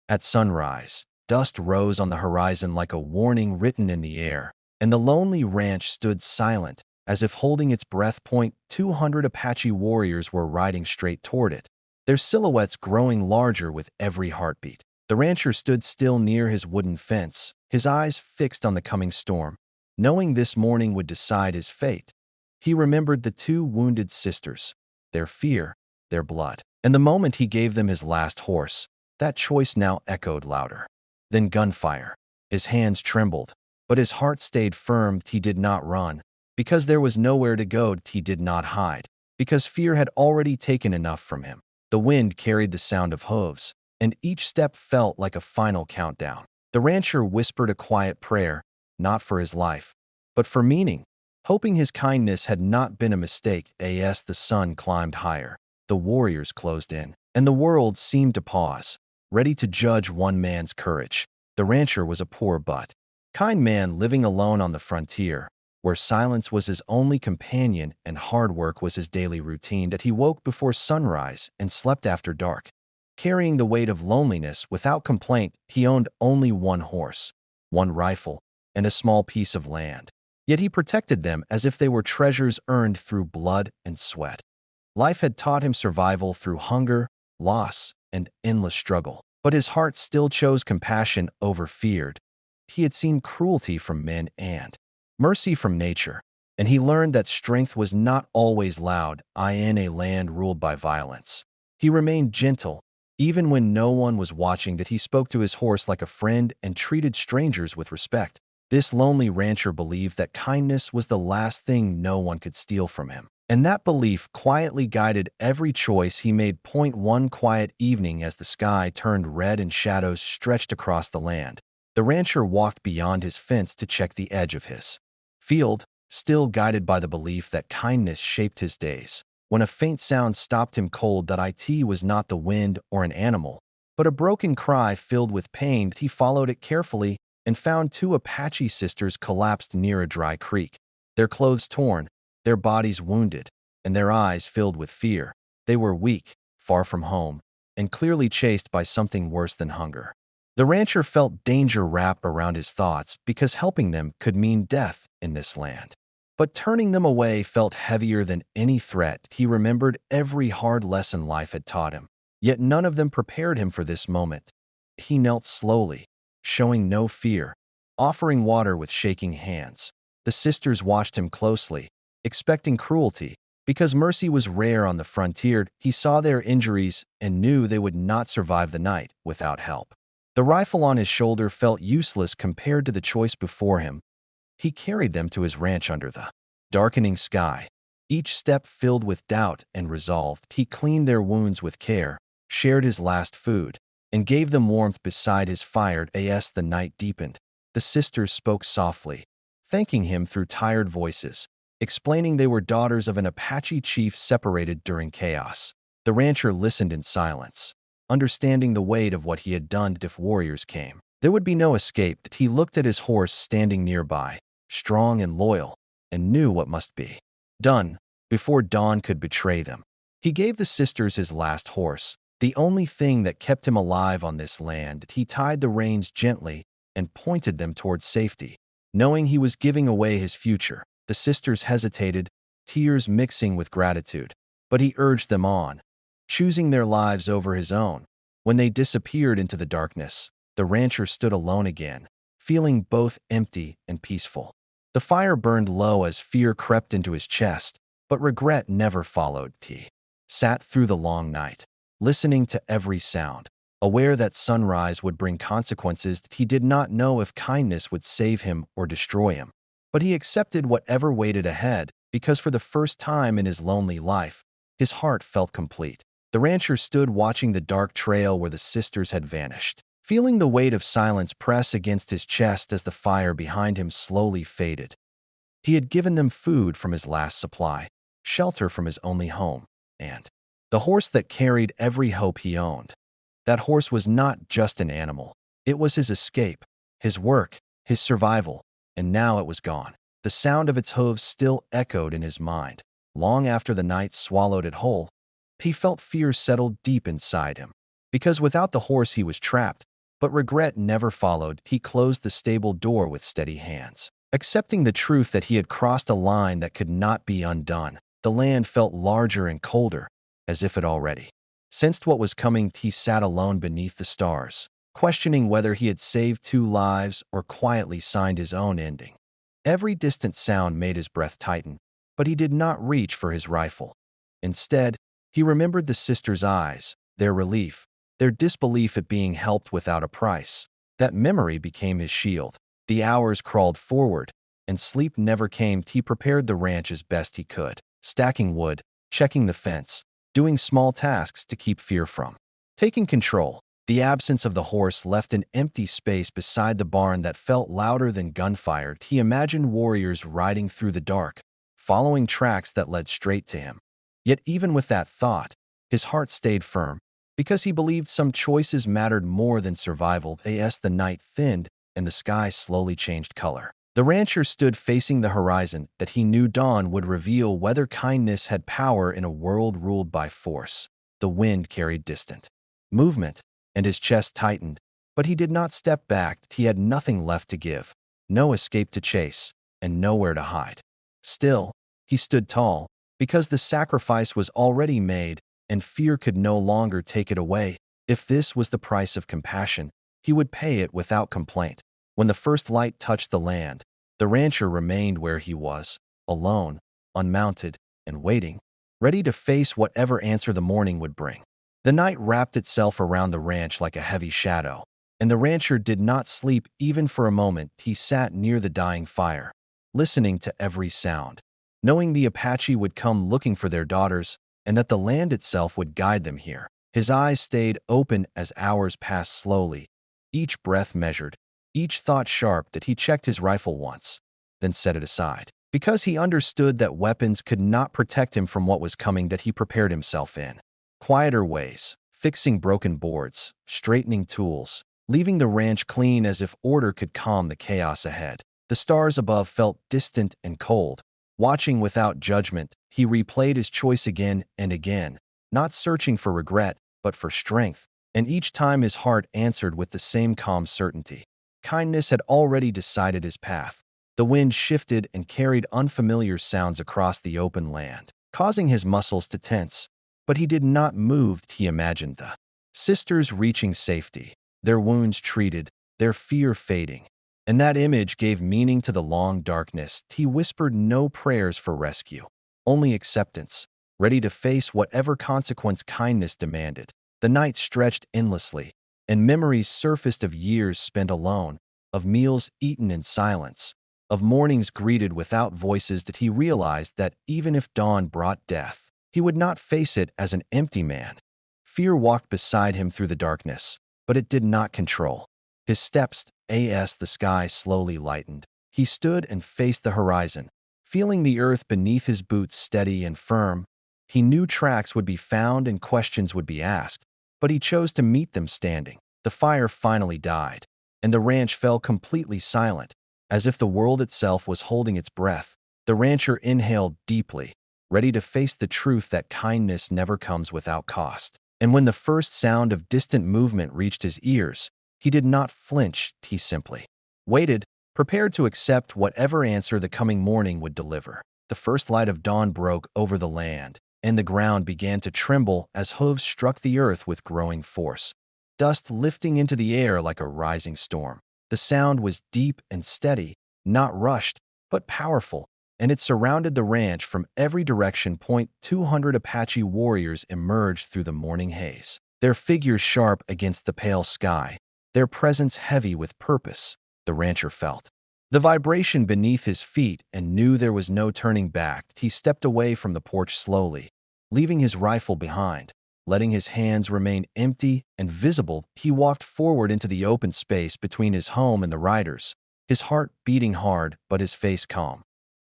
At sunrise, dust rose on the horizon like a warning written in the air, and the lonely ranch stood silent, as if holding its breath. 200 Apache warriors were riding straight toward it, their silhouettes growing larger with every heartbeat. The rancher stood still near his wooden fence, his eyes fixed on the coming storm, knowing this morning would decide his fate. He remembered the two wounded sisters, their fear, their blood, and the moment he gave them his last horse, that choice now echoed louder. Then gunfire. His hands trembled, but his heart stayed firm. He did not run, because there was nowhere to go. He did not hide, because fear had already taken enough from him. The wind carried the sound of hooves, and each step felt like a final countdown. The rancher whispered a quiet prayer, not for his life, but for meaning, hoping his kindness had not been a mistake. As the sun climbed higher, the warriors closed in, and the world seemed to pause, ready to judge one man's courage. The rancher was a poor but kind man living alone on the frontier, where silence was his only companion and hard work was his daily routine. That he woke before sunrise and slept after dark, carrying the weight of loneliness without complaint. He owned only one horse, one rifle, and a small piece of land. Yet he protected them as if they were treasures earned through blood and sweat. Life had taught him survival through hunger, loss, and endless struggle. But his heart still chose compassion over fear. He had seen cruelty from men and mercy from nature, and he learned that strength was not always loud in a land ruled by violence. He remained gentle, even when no one was watching. That he spoke to his horse like a friend and treated strangers with respect. This lonely rancher believed that kindness was the last thing no one could steal from him, and that belief quietly guided every choice he made. One quiet evening, as the sky turned red and shadows stretched across the land, the rancher walked beyond his fence to check the edge of his field, still guided by the belief that kindness shaped his days, when a faint sound stopped him cold. It was not the wind or an animal, but a broken cry filled with pain. He followed it carefully and found two Apache sisters collapsed near a dry creek, their clothes torn, their bodies wounded, and their eyes filled with fear. They were weak, far from home, and clearly chased by something worse than hunger. The rancher felt danger wrap around his thoughts because helping them could mean death in this land. But turning them away felt heavier than any threat. He remembered every hard lesson life had taught him, yet none of them prepared him for this moment. He knelt slowly, showing no fear, offering water with shaking hands. The sisters watched him closely, expecting cruelty, because mercy was rare on the frontier. He saw their injuries and knew they would not survive the night without help. The rifle on his shoulder felt useless compared to the choice before him. He carried them to his ranch under the darkening sky, each step filled with doubt and resolve. He cleaned their wounds with care, shared his last food, and gave them warmth beside his fire. As the night deepened, the sisters spoke softly, thanking him through tired voices, explaining they were daughters of an Apache chief separated during chaos. The rancher listened in silence, understanding the weight of what he had done. If warriors came, there would be no escape. He looked at his horse standing nearby, strong and loyal, and knew what must be done before dawn could betray them. He gave the sisters his last horse, the only thing that kept him alive on this land. He tied the reins gently and pointed them towards safety, knowing he was giving away his future. The sisters hesitated, tears mixing with gratitude, but he urged them on, choosing their lives over his own. When they disappeared into the darkness, the rancher stood alone again, feeling both empty and peaceful. The fire burned low as fear crept into his chest, but regret never followed. He sat through the long night, listening to every sound, aware that sunrise would bring consequences. He did not know if kindness would save him or destroy him, but he accepted whatever waited ahead because for the first time in his lonely life, his heart felt complete. The rancher stood watching the dark trail where the sisters had vanished, feeling the weight of silence press against his chest as the fire behind him slowly faded. He had given them food from his last supply, shelter from his only home, and the horse that carried every hope he owned. That horse was not just an animal. It was his escape, his work, his survival, and now it was gone. The sound of its hooves still echoed in his mind. Long after the night swallowed it whole, he felt fear settle deep inside him, because without the horse he was trapped, But regret never followed. He closed the stable door with steady hands. Accepting the truth that he had crossed a line that could not be undone, the land felt larger and colder, as if it already sensed what was coming. He sat alone beneath the stars, questioning whether he had saved two lives or quietly signed his own ending. Every distant sound made his breath tighten, but he did not reach for his rifle. Instead, he remembered the sisters' eyes, their relief, their disbelief at being helped without a price. That memory became his shield. The hours crawled forward, and sleep never came. He prepared the ranch as best he could, stacking wood, checking the fence, doing small tasks to keep fear from taking control. The absence of the horse left an empty space beside the barn that felt louder than gunfire. He imagined warriors riding through the dark, following tracks that led straight to him. Yet even with that thought, his heart stayed firm, because he believed some choices mattered more than survival. As the night thinned and the sky slowly changed color, the rancher stood facing the horizon that he knew dawn would reveal whether kindness had power in a world ruled by force. The wind carried distant movement, and his chest tightened, but he did not step back. He had nothing left to give, no escape to chase, and nowhere to hide. Still, he stood tall, because the sacrifice was already made, and fear could no longer take it away. If this was the price of compassion, he would pay it without complaint. When the first light touched the land, the rancher remained where he was, alone, unmounted, and waiting, ready to face whatever answer the morning would bring. The night wrapped itself around the ranch like a heavy shadow, and the rancher did not sleep even for a moment. He sat near the dying fire, listening to every sound, knowing the Apache would come looking for their daughters and that the land itself would guide them here. His eyes stayed open as hours passed slowly, each breath measured, each thought sharp. That he checked his rifle once, then set it aside. Because he understood that weapons could not protect him from what was coming, that he prepared himself in quieter ways, fixing broken boards, straightening tools, leaving the ranch clean as if order could calm the chaos ahead. The stars above felt distant and cold. Watching without judgment, he replayed his choice again and again, not searching for regret, but for strength. And each time his heart answered with the same calm certainty. Kindness had already decided his path. The wind shifted and carried unfamiliar sounds across the open land, causing his muscles to tense. But he did not move. He imagined the sisters reaching safety, their wounds treated, their fear fading. And that image gave meaning to the long darkness. He whispered no prayers for rescue, only acceptance, ready to face whatever consequence kindness demanded. The night stretched endlessly, and memories surfaced of years spent alone, of meals eaten in silence, of mornings greeted without voices. That he realized that even if dawn brought death, he would not face it as an empty man. Fear walked beside him through the darkness, but it did not control his steps. As the sky slowly lightened, he stood and faced the horizon, feeling the earth beneath his boots steady and firm. He knew tracks would be found and questions would be asked, but he chose to meet them standing. The fire finally died, and the ranch fell completely silent, as if the world itself was holding its breath. The rancher inhaled deeply, ready to face the truth that kindness never comes without cost. And when the first sound of distant movement reached his ears, he did not flinch. He simply waited, prepared to accept whatever answer the coming morning would deliver. The first light of dawn broke over the land, and the ground began to tremble as hooves struck the earth with growing force, dust lifting into the air like a rising storm. The sound was deep and steady, not rushed, but powerful, and it surrounded the ranch from every direction. 200 Apache warriors emerged through the morning haze, their figures sharp against the pale sky, their presence heavy with purpose. The rancher felt the vibration beneath his feet and knew there was no turning back. He stepped away from the porch slowly, leaving his rifle behind, letting his hands remain empty and visible. He walked forward into the open space between his home and the riders, his heart beating hard but his face calm.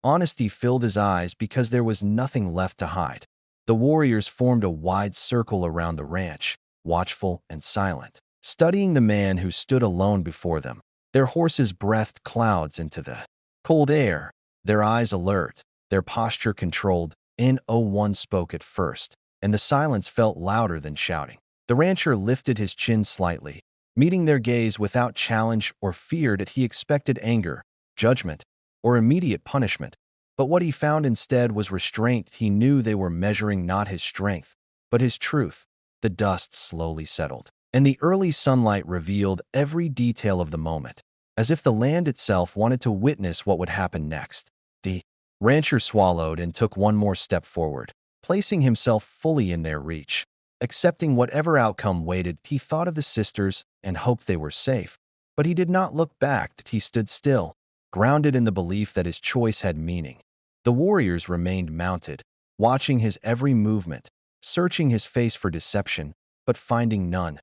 Honesty filled his eyes because there was nothing left to hide. The warriors formed a wide circle around the ranch, watchful and silent, studying the man who stood alone before them. Their horses breathed clouds into the cold air, their eyes alert, their posture controlled. No one spoke at first, and the silence felt louder than shouting. The rancher lifted his chin slightly, meeting their gaze without challenge or fear that he expected anger, judgment, or immediate punishment. But what he found instead was restraint. He knew they were measuring not his strength, but his truth. The dust slowly settled, and the early sunlight revealed every detail of the moment, as if the land itself wanted to witness what would happen next. The rancher swallowed and took one more step forward, placing himself fully in their reach. Accepting whatever outcome waited, he thought of the sisters and hoped they were safe. But he did not look back. He stood still, grounded in the belief that his choice had meaning. The warriors remained mounted, watching his every movement, searching his face for deception, but finding none.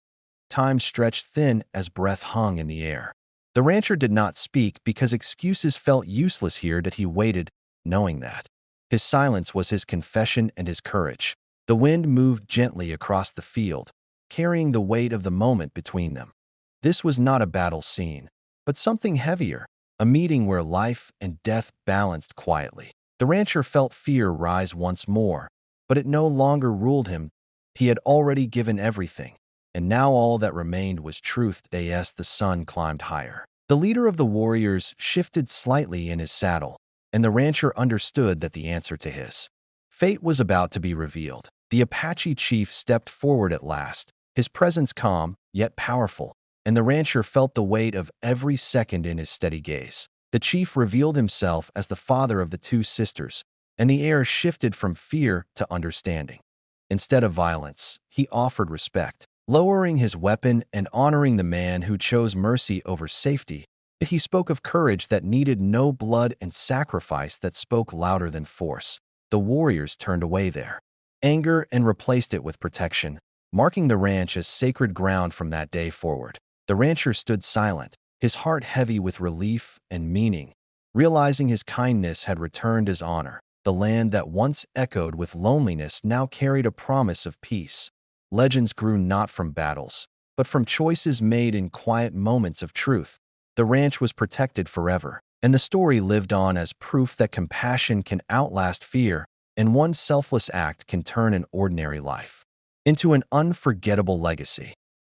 Time stretched thin as breath hung in the air. The rancher did not speak because excuses felt useless here. That he waited, knowing that his silence was his confession and his courage. The wind moved gently across the field, carrying the weight of the moment between them. This was not a battle scene, but something heavier, a meeting where life and death balanced quietly. The rancher felt fear rise once more, but it no longer ruled him. He had already given everything, and now all that remained was truth. As the sun climbed higher, the leader of the warriors shifted slightly in his saddle, and the rancher understood that the answer to his fate was about to be revealed. The Apache chief stepped forward at last, his presence calm, yet powerful, and the rancher felt the weight of every second in his steady gaze. The chief revealed himself as the father of the two sisters, and the air shifted from fear to understanding. Instead of violence, he offered respect, lowering his weapon and honoring the man who chose mercy over safety. He spoke of courage that needed no blood and sacrifice that spoke louder than force. The warriors turned away their anger and replaced it with protection, marking the ranch as sacred ground from that day forward. The rancher stood silent, his heart heavy with relief and meaning, realizing his kindness had returned his honor. The land that once echoed with loneliness now carried a promise of peace. Legends grew not from battles, but from choices made in quiet moments of truth. The ranch was protected forever, and the story lived on as proof that compassion can outlast fear, and one selfless act can turn an ordinary life into an unforgettable legacy.